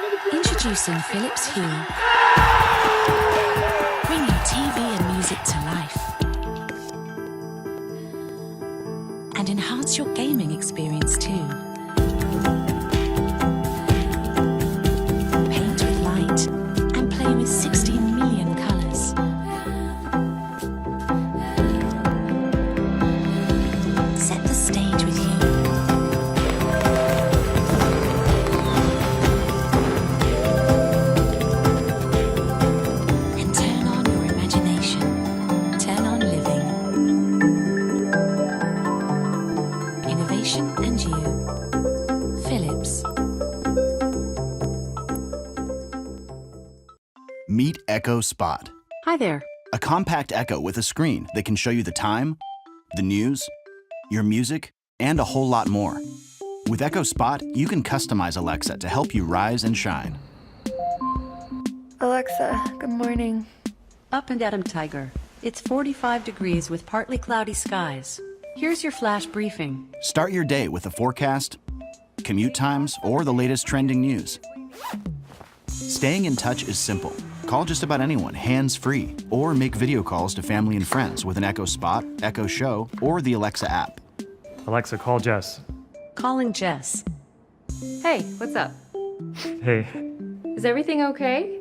Introducing Philips Hue. Bringing TV and music to life. And enhance your gaming experience too. Paint with light and play with 16 million colors. Set the stage with Hue. And turn on your imagination. Turn on living. Innovation and you. Philips. Meet Echo Spot, Hi there. a compact Echo with a screen that can show you the time, the news, your music, and a whole lot more. With Echo Spot, you can customize Alexa to help you rise and shine. Alexa, good morning. Up and at 'em, Tiger. It's 45 degrees with partly cloudy skies. Here's your flash briefing. Start your day with a forecast, commute times, or the latest trending news. Staying in touch is simple. Call just about anyone hands-free, or make video calls to family and friends with an Echo Spot, Echo Show, or the Alexa app. Alexa, call Jess. Calling Jess. Hey, what's up? Hey, Is everything okay?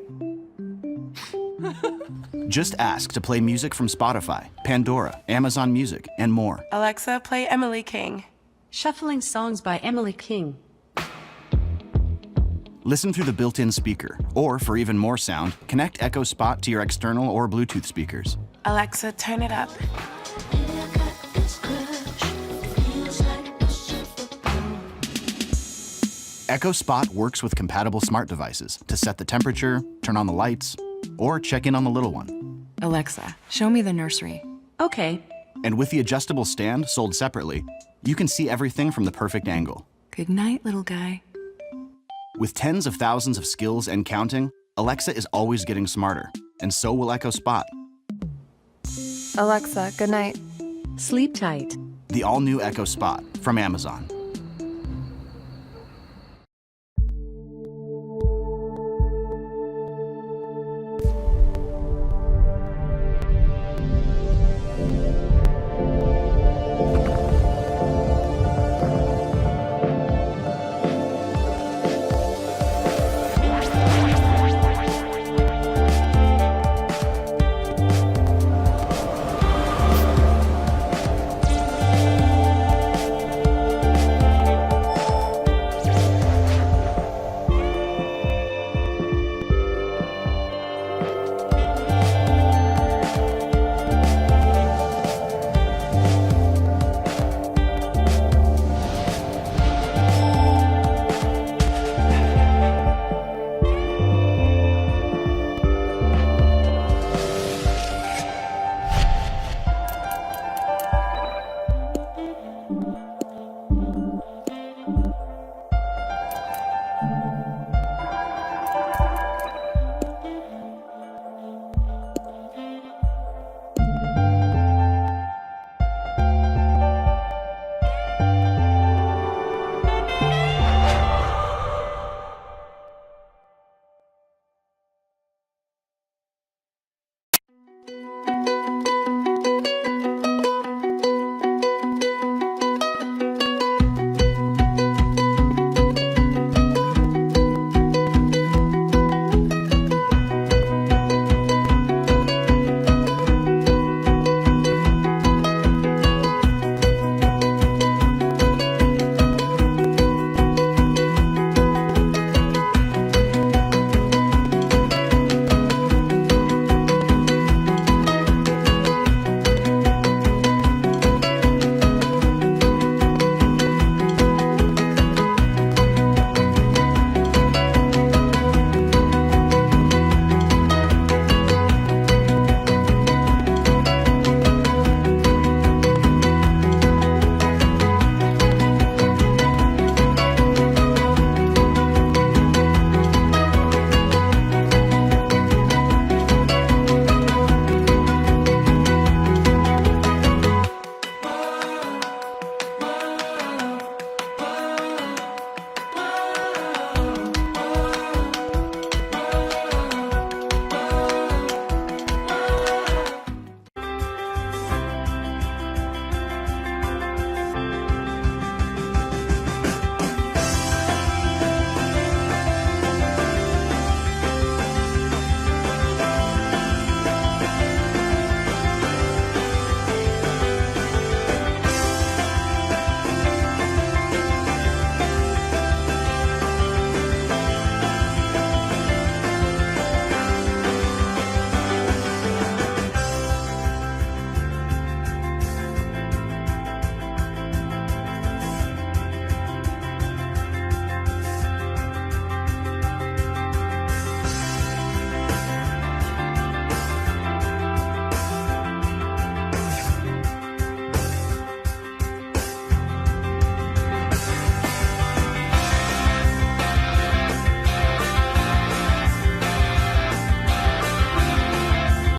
Just ask to play music from Spotify, Pandora, Amazon Music, and more. Alexa, play Emily King. Shuffling songs by Emily King. Listen through the built-in speaker, or for even more sound, connect Echo Spot to your external or Bluetooth speakers. Alexa, turn it up. Echo Spot works with compatible smart devices to set the temperature, turn on the lights, or check in on the little one. Alexa, show me the nursery. Okay. And with the adjustable stand sold separately, you can see everything from the perfect angle. Good night, little guy. With tens of thousands of skills and counting, Alexa is always getting smarter, and so will Echo Spot. Alexa, good night. Sleep tight. The all-new Echo Spot from Amazon.